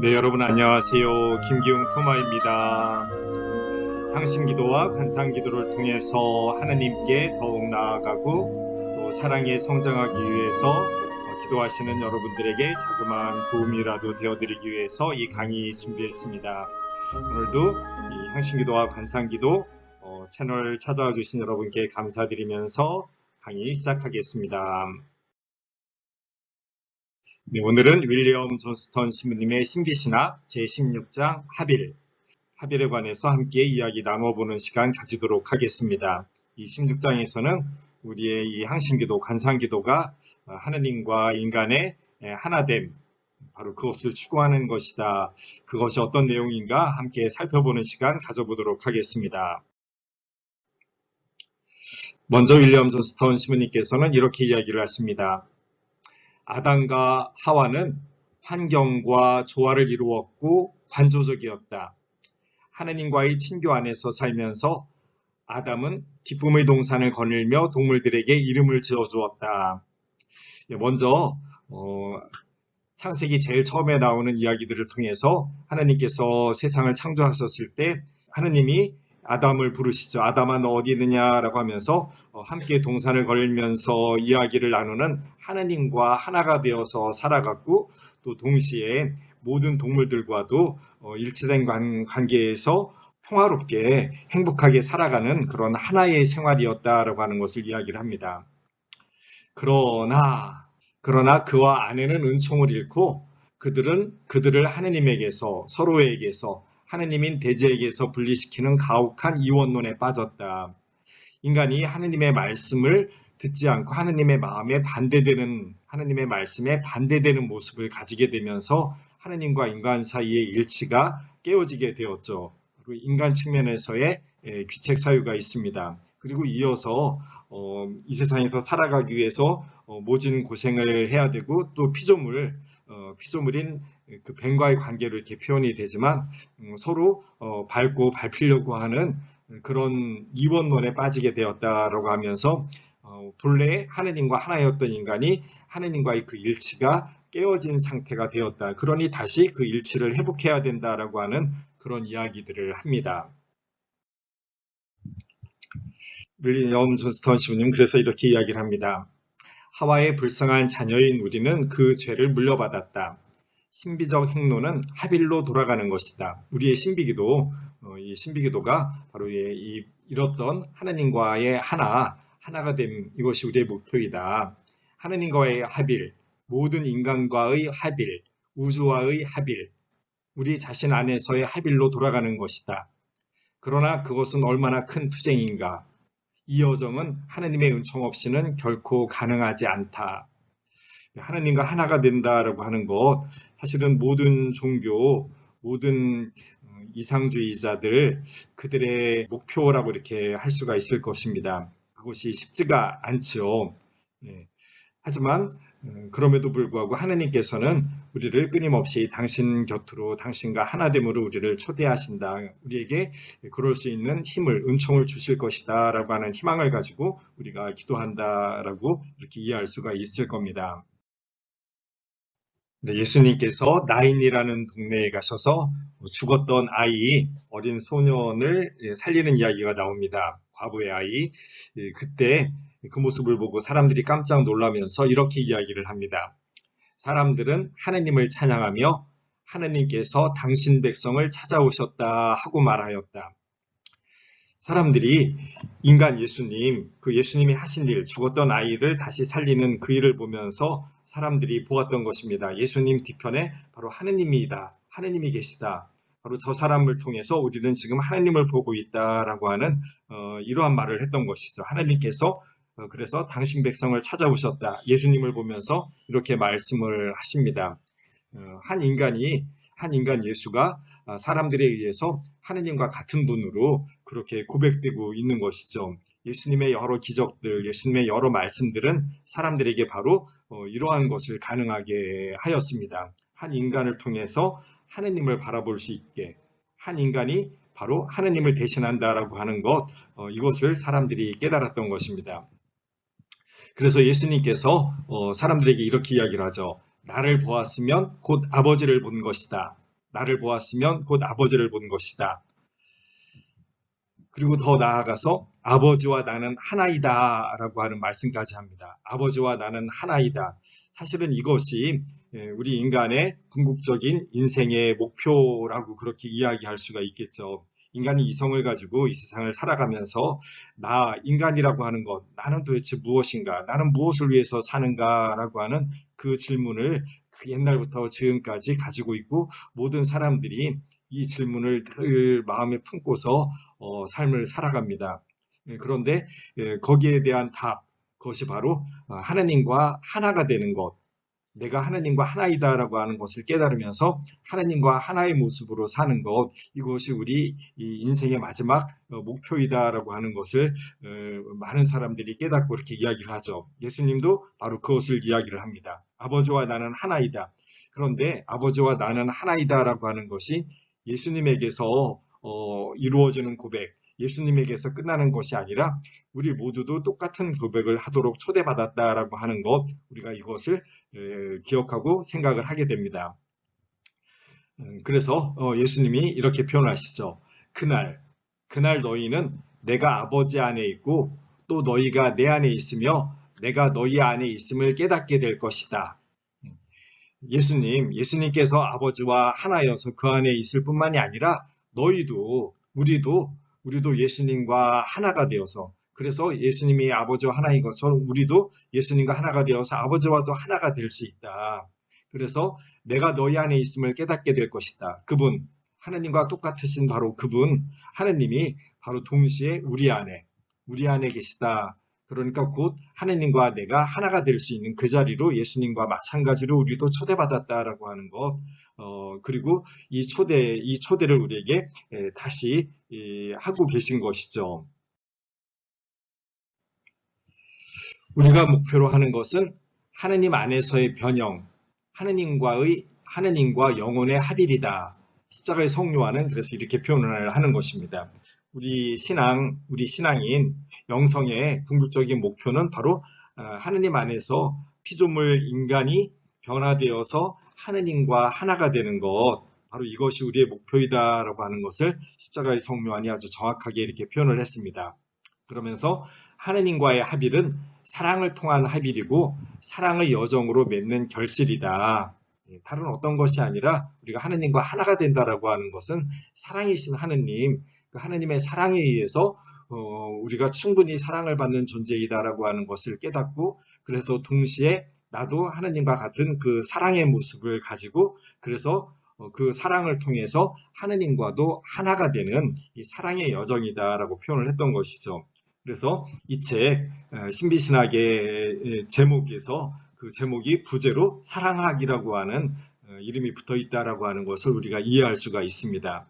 네, 여러분 안녕하세요. 김기웅 토마입니다. 향신기도와 관상기도를 통해서 하나님께 더욱 나아가고 또 사랑에 성장하기 위해서 기도하시는 여러분들에게 자그마한 도움이라도 되어드리기 위해서 이 강의 준비했습니다. 오늘도 이 향신기도와 관상기도 채널 찾아와 주신 여러분께 감사드리면서 강의 시작하겠습니다. 네, 오늘은 윌리엄 존스턴 신부님의 신비신학 제16장 하빌에 관해서 함께 이야기 나눠보는 시간 가지도록 하겠습니다. 이 16장에서는 우리의 이 항신기도, 관상기도가 하느님과 인간의 하나됨, 바로 그것을 추구하는 것이다. 그것이 어떤 내용인가 함께 살펴보는 시간 가져보도록 하겠습니다. 먼저 윌리엄 존스턴 신부님께서는 이렇게 이야기를 하십니다. 아담과 하와는 환경과 조화를 이루었고 관조적이었다. 하느님과의 친교 안에서 살면서 아담은 기쁨의 동산을 거닐며 동물들에게 이름을 지어주었다. 먼저 창세기 제일 처음에 나오는 이야기들을 통해서 하나님께서 세상을 창조하셨을 때 하느님이 아담을 부르시죠. 아담아 너 어디 있느냐라고 하면서 함께 동산을 걸면서 이야기를 나누는 하느님과 하나가 되어서 살아갔고 또 동시에 모든 동물들과도 일치된 관계에서 평화롭게 행복하게 살아가는 그런 하나의 생활이었다라고 하는 것을 이야기를 합니다. 그러나 그와 아내는 은총을 잃고 그들을 하느님에게서 서로에게서 하느님인 대제에게서 분리시키는 가혹한 이원론에 빠졌다. 인간이 하느님의 말씀을 듣지 않고 하느님의 말씀에 반대되는 모습을 가지게 되면서 하느님과 인간 사이의 일치가 깨어지게 되었죠. 그리고 인간 측면에서의 귀책 사유가 있습니다. 그리고 이어서 이 세상에서 살아가기 위해서 모진 고생을 해야 되고 또 피조물인 그 뱀과의 관계로 이렇게 표현이 되지만 서로 밟고 밟히려고 하는 그런 이원론에 빠지게 되었다라고 하면서 본래 하느님과 하나였던 인간이 하느님과의 그 일치가 깨어진 상태가 되었다. 그러니 다시 그 일치를 회복해야 된다라고 하는 그런 이야기들을 합니다. 윌리엄 존스턴 신부님 그래서 이렇게 이야기를 합니다. 하와의 불쌍한 자녀인 우리는 그 죄를 물려받았다. 신비적 행로는 하빌로 돌아가는 것이다. 우리의 신비기도, 이 신비기도가 바로 이뤘던 하나님과의 하나가 됨, 이것이 우리의 목표이다. 하나님과의 하빌, 모든 인간과의 하빌, 우주와의 하빌, 우리 자신 안에서의 하빌로 돌아가는 것이다. 그러나 그것은 얼마나 큰 투쟁인가. 이 여정은 하나님의 은총 없이는 결코 가능하지 않다. 하나님과 하나가 된다라고 하는 것, 사실은 모든 종교, 모든 이상주의자들, 그들의 목표라고 이렇게 할 수가 있을 것입니다. 그것이 쉽지가 않죠. 네. 하지만 그럼에도 불구하고 하나님께서는 우리를 끊임없이 당신 곁으로 당신과 하나됨으로 우리를 초대하신다. 우리에게 그럴 수 있는 힘을 은총을 주실 것이다 라고 하는 희망을 가지고 우리가 기도한다라고 이렇게 이해할 수가 있을 겁니다. 네, 예수님께서 나인이라는 동네에 가셔서 죽었던 어린 소년을 살리는 이야기가 나옵니다. 과부의 아이. 그때 그 모습을 보고 사람들이 깜짝 놀라면서 이렇게 이야기를 합니다. 사람들은 하느님을 찬양하며 하느님께서 당신 백성을 찾아오셨다 하고 말하였다. 사람들이 인간 예수님, 그 예수님이 하신 일, 죽었던 아이를 다시 살리는 그 일을 보면서 사람들이 보았던 것입니다. 예수님 뒤편에 바로 하느님이다. 하느님이 계시다. 바로 저 사람을 통해서 우리는 지금 하느님을 보고 있다라고 하는 이러한 말을 했던 것이죠. 하느님께서 그래서 당신 백성을 찾아오셨다. 예수님을 보면서 이렇게 말씀을 하십니다. 한 인간 예수가 사람들에 의해서 하느님과 같은 분으로 그렇게 고백되고 있는 것이죠. 예수님의 여러 기적들, 예수님의 여러 말씀들은 사람들에게 바로 이러한 것을 가능하게 하였습니다. 한 인간을 통해서 하느님을 바라볼 수 있게, 한 인간이 바로 하느님을 대신한다라고 하는 것, 이것을 사람들이 깨달았던 것입니다. 그래서 예수님께서 사람들에게 이렇게 이야기를 하죠. 나를 보았으면 곧 아버지를 본 것이다. 나를 보았으면 곧 아버지를 본 것이다. 그리고 더 나아가서 아버지와 나는 하나이다 라고 하는 말씀까지 합니다. 아버지와 나는 하나이다. 사실은 이것이 우리 인간의 궁극적인 인생의 목표라고 그렇게 이야기할 수가 있겠죠. 인간이 이성을 가지고 이 세상을 살아가면서 나 인간이라고 하는 것, 나는 도대체 무엇인가, 나는 무엇을 위해서 사는가라고 하는 그 질문을 그 옛날부터 지금까지 가지고 있고 모든 사람들이 이 질문을 늘 마음에 품고서 삶을 살아갑니다. 그런데 거기에 대한 답, 그것이 바로 하나님과 하나가 되는 것, 내가 하나님과 하나이다라고 하는 것을 깨달으면서 하나님과 하나의 모습으로 사는 것, 이것이 우리 인생의 마지막 목표이다라고 하는 것을 많은 사람들이 깨닫고 이렇게 이야기를 하죠. 예수님도 바로 그것을 이야기를 합니다. 아버지와 나는 하나이다. 그런데 아버지와 나는 하나이다라고 하는 것이 예수님에게서 이루어지는 고백, 예수님에게서 끝나는 것이 아니라 우리 모두도 똑같은 고백을 하도록 초대받았다라고 하는 것, 우리가 이것을 기억하고 생각을 하게 됩니다. 그래서 예수님이 이렇게 표현하시죠. 그날 너희는 내가 아버지 안에 있고 또 너희가 내 안에 있으며 내가 너희 안에 있음을 깨닫게 될 것이다. 예수님께서 아버지와 하나여서 그 안에 있을 뿐만이 아니라 너희도, 우리도 예수님과 하나가 되어서, 그래서 예수님이 아버지와 하나인 것처럼 우리도 예수님과 하나가 되어서 아버지와도 하나가 될 수 있다. 그래서 내가 너희 안에 있음을 깨닫게 될 것이다. 그분, 하나님과 똑같으신 바로 그분, 하나님이 바로 동시에 우리 안에 계시다. 그러니까 곧 하나님과 내가 하나가 될 수 있는 그 자리로 예수님과 마찬가지로 우리도 초대받았다라고 하는 것, 그리고 이 초대를 우리에게 다시 하고 계신 것이죠. 우리가 목표로 하는 것은 하나님 안에서의 변형, 하나님과 영혼의 합일이다. 십자가의 성료와는 그래서 이렇게 표현을 하는 것입니다. 우리 신앙인 영성의 궁극적인 목표는 바로 하나님 안에서 피조물 인간이 변화되어서 하나님과 하나가 되는 것, 바로 이것이 우리의 목표이다라고 하는 것을 십자가의 성묘안이 아주 정확하게 이렇게 표현을 했습니다. 그러면서 하나님과의 합일은 사랑을 통한 합일이고 사랑의 여정으로 맺는 결실이다. 다른 어떤 것이 아니라 우리가 하나님과 하나가 된다라고 하는 것은 사랑이신 하나님, 그 하나님의 사랑에 의해서 우리가 충분히 사랑을 받는 존재이다라고 하는 것을 깨닫고, 그래서 동시에 나도 하나님과 같은 그 사랑의 모습을 가지고, 그래서 그 사랑을 통해서 하나님과도 하나가 되는 이 사랑의 여정이다라고 표현을 했던 것이죠. 그래서 이 책 신비신학의 제목에서 그 제목이 부제로 사랑하기라고 하는 이름이 붙어 있다라고 하는 것을 우리가 이해할 수가 있습니다.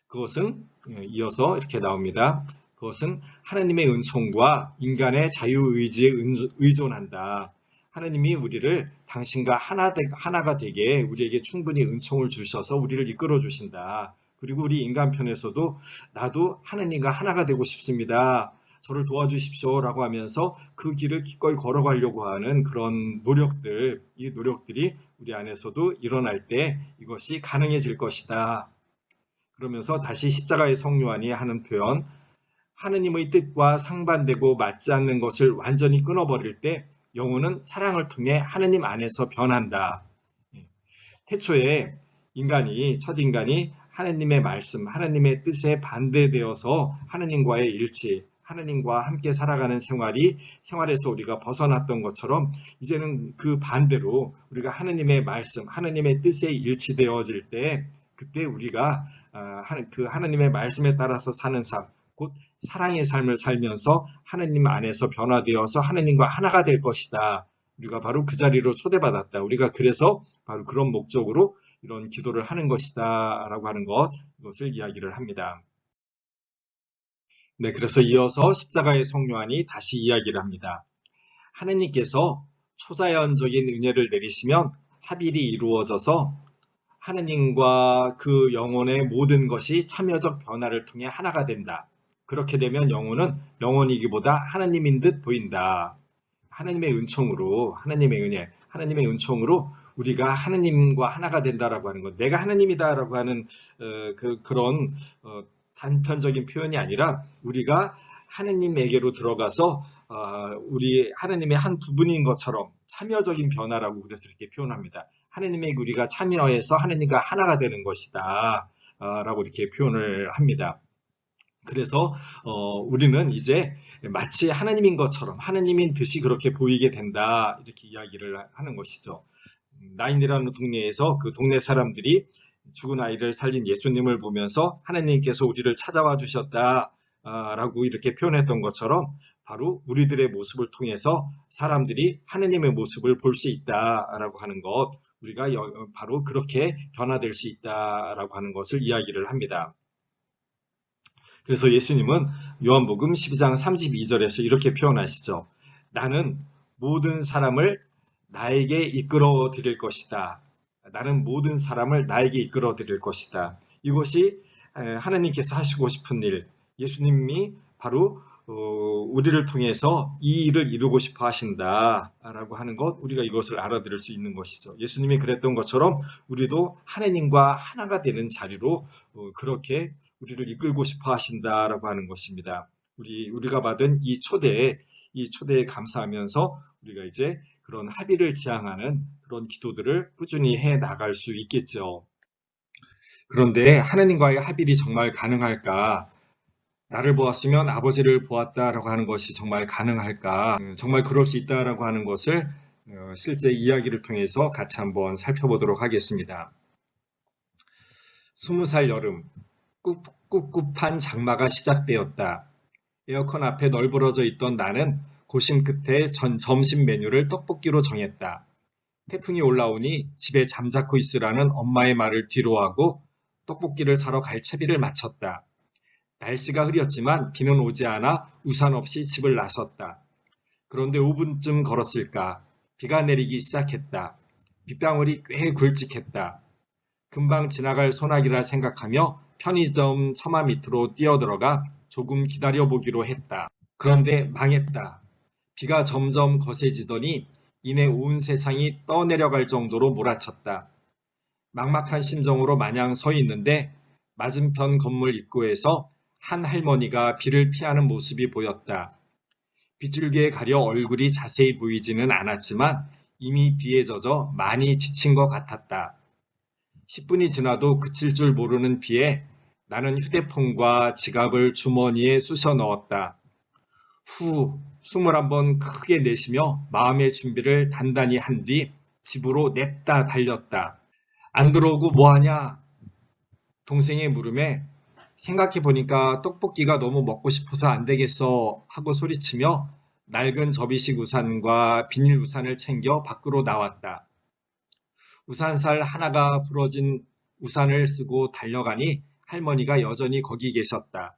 그것은 이어서 이렇게 나옵니다. 그것은 하나님의 은총과 인간의 자유의지에 의존한다. 하나님이 우리를 당신과 하나가 되게 우리에게 충분히 은총을 주셔서 우리를 이끌어 주신다. 그리고 우리 인간 편에서도 나도 하나님과 하나가 되고 싶습니다. 저를 도와주십시오 라고 하면서 그 길을 기꺼이 걸어가려고 하는 그런 이 노력들이 우리 안에서도 일어날 때 이것이 가능해질 것이다. 그러면서 다시 십자가의 성요한이 하는 표현, 하느님의 뜻과 상반되고 맞지 않는 것을 완전히 끊어버릴 때 영혼은 사랑을 통해 하느님 안에서 변한다. 태초에 첫 인간이 하느님의 말씀, 하느님의 뜻에 반대되어서 하느님과의 일치, 하느님과 함께 살아가는 생활에서 우리가 벗어났던 것처럼 이제는 그 반대로 우리가 하느님의 말씀, 하느님의 뜻에 일치되어질 때 그때 우리가 그 하느님의 말씀에 따라서 사는 삶, 곧 사랑의 삶을 살면서 하느님 안에서 변화되어서 하느님과 하나가 될 것이다. 우리가 바로 그 자리로 초대받았다. 우리가 그래서 바로 그런 목적으로 이런 기도를 하는 것이다 라고 하는 이것을 이야기를 합니다. 네, 그래서 이어서 십자가의 성요한이 다시 이야기를 합니다. 하느님께서 초자연적인 은혜를 내리시면 합일이 이루어져서 하느님과 그 영혼의 모든 것이 참여적 변화를 통해 하나가 된다. 그렇게 되면 영혼은 영혼이기보다 하나님인 듯 보인다. 하나님의 은총으로, 하나님의 은혜, 하나님의 은총으로 우리가 하나님과 하나가 된다라고 하는 것, 내가 하나님이다라고 하는 그런 단편적인 표현이 아니라 우리가 하나님에게로 들어가서 우리 하나님의 한 부분인 것처럼 참여적인 변화라고 그래서 이렇게 표현합니다. 하나님에게 우리가 참여해서 하나님과 하나가 되는 것이다 라고 이렇게 표현을 합니다. 그래서 우리는 이제 마치 하나님인 것처럼 하나님인 듯이 그렇게 보이게 된다 이렇게 이야기를 하는 것이죠. 나인이라는 동네에서 그 동네 사람들이 죽은 아이를 살린 예수님을 보면서 하나님께서 우리를 찾아와 주셨다 라고 이렇게 표현했던 것처럼 바로 우리들의 모습을 통해서 사람들이 하나님의 모습을 볼 수 있다라고 하는 것, 우리가 바로 그렇게 변화될 수 있다라고 하는 것을 이야기를 합니다. 그래서 예수님은 요한복음 12장 32절에서 이렇게 표현하시죠. 나는 모든 사람을 나에게 이끌어 드릴 것이다. 나는 모든 사람을 나에게 이끌어 드릴 것이다. 이것이 하나님께서 하시고 싶은 일, 예수님이 바로 우리를 통해서 이 일을 이루고 싶어 하신다라고 하는 것, 우리가 이것을 알아들을 수 있는 것이죠. 예수님이 그랬던 것처럼 우리도 하나님과 하나가 되는 자리로 그렇게 우리를 이끌고 싶어 하신다라고 하는 것입니다. 우리가 받은 이 초대에 감사하면서 우리가 이제 그런 합의를 지향하는 그런 기도들을 꾸준히 해 나갈 수 있겠죠. 그런데 하나님과의 합일이 정말 가능할까? 나를 보았으면 아버지를 보았다라고 하는 것이 정말 가능할까? 정말 그럴 수 있다라고 하는 것을 실제 이야기를 통해서 같이 한번 살펴보도록 하겠습니다. 20살 여름, 꿉꿉한 장마가 시작되었다. 에어컨 앞에 널브러져 있던 나는 고심 끝에 점심 메뉴를 떡볶이로 정했다. 태풍이 올라오니 집에 잠자코 있으라는 엄마의 말을 뒤로하고 떡볶이를 사러 갈 채비를 마쳤다. 날씨가 흐렸지만 비는 오지 않아 우산 없이 집을 나섰다. 그런데 5분쯤 걸었을까 비가 내리기 시작했다. 빗방울이 꽤 굵직했다. 금방 지나갈 소나기라 생각하며 편의점 처마 밑으로 뛰어들어가 조금 기다려보기로 했다. 그런데 망했다. 비가 점점 거세지더니 이내 온 세상이 떠내려갈 정도로 몰아쳤다. 막막한 심정으로 마냥 서 있는데 맞은편 건물 입구에서 한 할머니가 비를 피하는 모습이 보였다. 빗줄기에 가려 얼굴이 자세히 보이지는 않았지만 이미 비에 젖어 많이 지친 것 같았다. 10분이 지나도 그칠 줄 모르는 비에 나는 휴대폰과 지갑을 주머니에 쑤셔 넣었다. 후, 숨을 한번 크게 내쉬며 마음의 준비를 단단히 한 뒤 집으로 냅다 달렸다. 안 들어오고 뭐하냐? 동생의 물음에 생각해보니까 떡볶이가 너무 먹고 싶어서 안 되겠어 하고 소리치며 낡은 접이식 우산과 비닐 우산을 챙겨 밖으로 나왔다. 우산살 하나가 부러진 우산을 쓰고 달려가니 할머니가 여전히 거기 계셨다.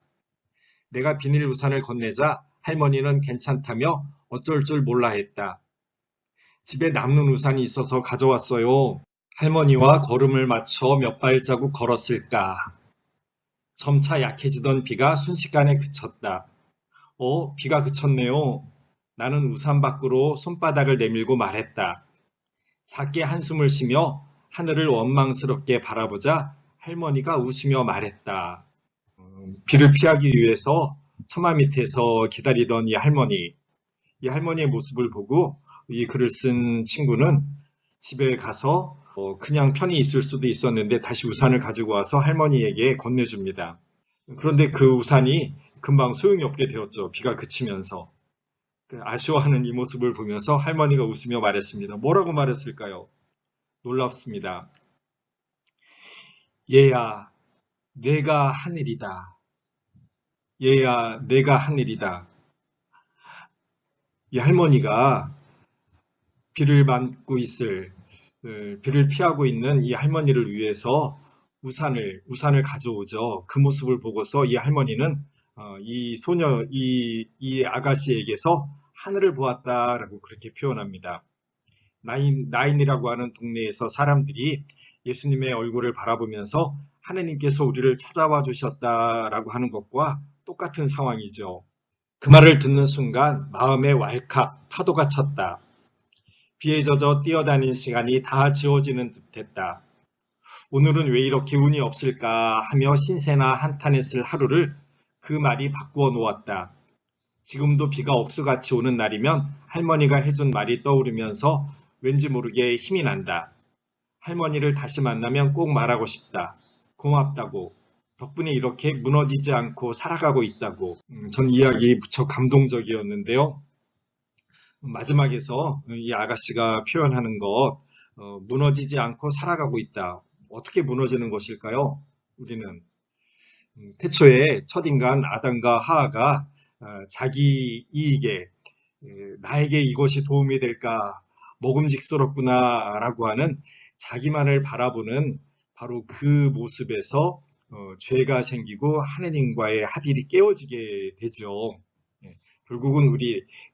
내가 비닐 우산을 건네자 할머니는 괜찮다며 어쩔 줄 몰라 했다. 집에 남는 우산이 있어서 가져왔어요. 할머니와 걸음을 맞춰 몇 발자국 걸었을까. 점차 약해지던 비가 순식간에 그쳤다. 비가 그쳤네요. 나는 우산 밖으로 손바닥을 내밀고 말했다. 작게 한숨을 쉬며 하늘을 원망스럽게 바라보자 할머니가 웃으며 말했다. 비를 피하기 위해서 처마 밑에서 기다리던 이 할머니의 모습을 보고 이 글을 쓴 친구는 집에 가서 그냥 편히 있을 수도 있었는데 다시 우산을 가지고 와서 할머니에게 건네줍니다. 그런데 그 우산이 금방 소용이 없게 되었죠. 비가 그치면서. 아쉬워하는 이 모습을 보면서 할머니가 웃으며 말했습니다. 뭐라고 말했을까요? 놀랍습니다. 얘야, 내가 하늘이다. 얘야, 내가 하늘이다. 이 할머니가 비를 맞고 비를 피하고 있는 이 할머니를 위해서 우산을 가져오죠. 그 모습을 보고서 이 할머니는 이 아가씨에게서 하늘을 보았다라고 그렇게 표현합니다. 나인이라고 하는 동네에서 사람들이 예수님의 얼굴을 바라보면서 하나님께서 우리를 찾아와 주셨다라고 하는 것과 똑같은 상황이죠. 그 말을 듣는 순간 마음에 왈칵 파도가 쳤다. 비에 젖어 뛰어다닌 시간이 다 지워지는 듯했다. 오늘은 왜 이렇게 운이 없을까 하며 신세나 한탄했을 하루를 그 말이 바꾸어 놓았다. 지금도 비가 억수같이 오는 날이면 할머니가 해준 말이 떠오르면서 왠지 모르게 힘이 난다. 할머니를 다시 만나면 꼭 말하고 싶다. 고맙다고. 덕분에 이렇게 무너지지 않고 살아가고 있다고. 전 이야기 무척 감동적이었는데요. 마지막에서 이 아가씨가 표현하는 것, 무너지지 않고 살아가고 있다. 어떻게 무너지는 것일까요? 우리는 태초에 첫인간 아담과 하하가 자기 이익에 나에게 이것이 도움이 될까 먹음직스럽구나 라고 하는 자기만을 바라보는 바로 그 모습에서 죄가 생기고 하느님과의 합일이 깨어지게 되죠. 결국은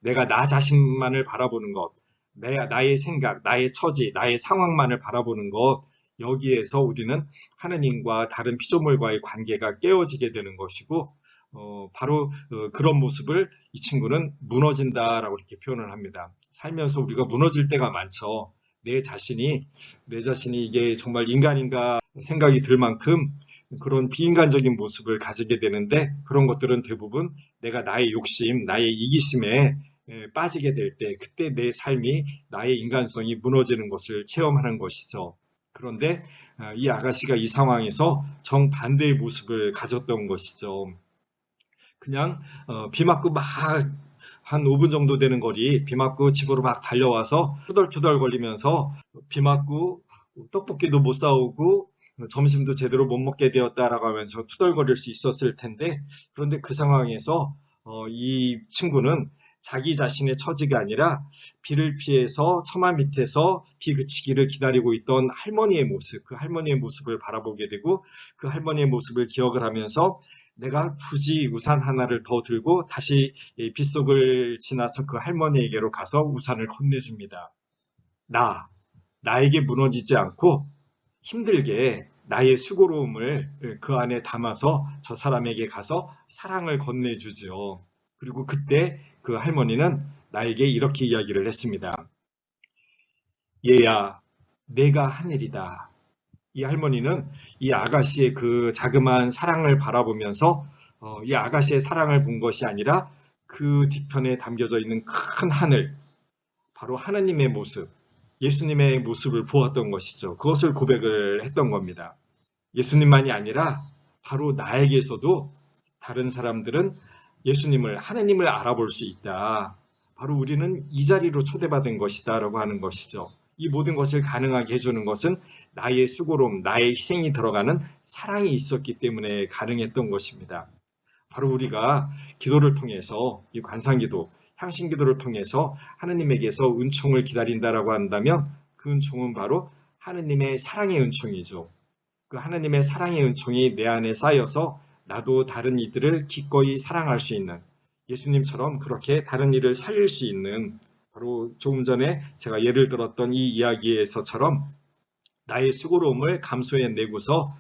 내가 나 자신만을 바라보는 것, 나의 생각, 나의 처지, 나의 상황만을 바라보는 것, 여기에서 우리는 하느님과 다른 피조물과의 관계가 깨어지게 되는 것이고 바로 그런 모습을 이 친구는 무너진다라고 이렇게 표현을 합니다. 살면서 우리가 무너질 때가 많죠. 내 자신이 이게 정말 인간인가 생각이 들 만큼 그런 비인간적인 모습을 가지게 되는데 그런 것들은 대부분 내가 나의 욕심, 나의 이기심에 빠지게 될 때 그때 내 삶이 나의 인간성이 무너지는 것을 체험하는 것이죠. 그런데 이 아가씨가 이 상황에서 정반대의 모습을 가졌던 것이죠. 그냥 비 맞고 막 한 5분 정도 되는 거리 비 맞고 집으로 막 달려와서 투덜투덜 거리면서 비 맞고 떡볶이도 못 사오고 점심도 제대로 못 먹게 되었다라고 하면서 투덜거릴 수 있었을 텐데 그런데 그 상황에서 이 친구는 자기 자신의 처지가 아니라 비를 피해서 처마 밑에서 비 그치기를 기다리고 있던 할머니의 모습, 그 할머니의 모습을 바라보게 되고 그 할머니의 모습을 기억을 하면서 내가 굳이 우산 하나를 더 들고 다시 빗속을 지나서 그 할머니에게로 가서 우산을 건네줍니다. 나에게 무너지지 않고 힘들게 나의 수고로움을 그 안에 담아서 저 사람에게 가서 사랑을 건네주죠. 그리고 그때 그 할머니는 나에게 이렇게 이야기를 했습니다. 얘야, 내가 하늘이다. 이 할머니는 이 아가씨의 그 자그마한 사랑을 바라보면서 이 아가씨의 사랑을 본 것이 아니라 그 뒤편에 담겨져 있는 큰 하늘, 바로 하느님의 모습, 예수님의 모습을 보았던 것이죠. 그것을 고백을 했던 겁니다. 예수님만이 아니라 바로 나에게서도 다른 사람들은 예수님을, 하느님을 알아볼 수 있다. 바로 우리는 이 자리로 초대받은 것이다 라고 하는 것이죠. 이 모든 것을 가능하게 해주는 것은 나의 수고로움, 나의 희생이 들어가는 사랑이 있었기 때문에 가능했던 것입니다. 바로 우리가 기도를 통해서 이 관상기도, 향신기도를 통해서 하느님에게서 은총을 기다린다라고 한다면 그 은총은 바로 하느님의 사랑의 은총이죠. 그 하느님의 사랑의 은총이 내 안에 쌓여서 나도 다른 이들을 기꺼이 사랑할 수 있는 예수님처럼 그렇게 다른 이를 살릴 수 있는 바로 조금 전에 제가 예를 들었던 이 이야기에서처럼 나의 수고로움을 감수해내고서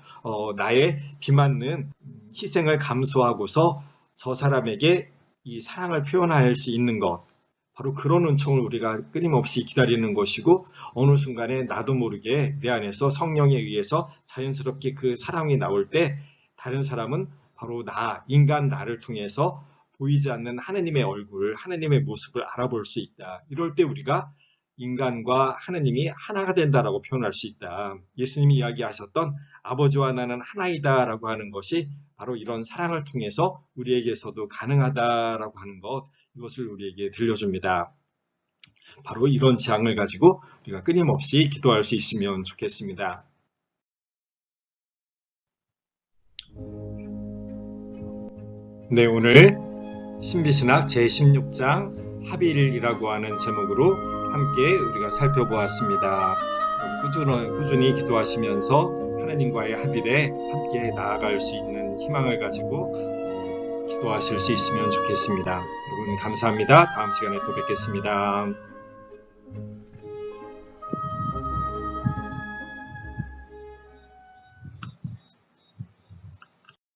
나의 비맞는 희생을 감수하고서 저 사람에게 이 사랑을 표현할 수 있는 것 바로 그런 은총을 우리가 끊임없이 기다리는 것이고 어느 순간에 나도 모르게 내 안에서 성령에 의해서 자연스럽게 그 사랑이 나올 때 다른 사람은 바로 인간 나를 통해서 보이지 않는 하느님의 얼굴, 하느님의 모습을 알아볼 수 있다. 이럴 때 우리가 인간과 하느님이 하나가 된다라고 표현할 수 있다. 예수님이 이야기하셨던 아버지와 나는 하나이다라고 하는 것이 바로 이런 사랑을 통해서 우리에게서도 가능하다라고 하는 것, 이것을 우리에게 들려줍니다. 바로 이런 지향을 가지고 우리가 끊임없이 기도할 수 있으면 좋겠습니다. 네, 오늘 신비신학 제16장 합일이라고 하는 제목으로 함께 우리가 살펴보았습니다. 꾸준히 기도하시면서 하나님과의 합일에 함께 나아갈 수 있는 희망을 가지고 기도하실 수 있으면 좋겠습니다. 여러분 감사합니다. 다음 시간에 또 뵙겠습니다.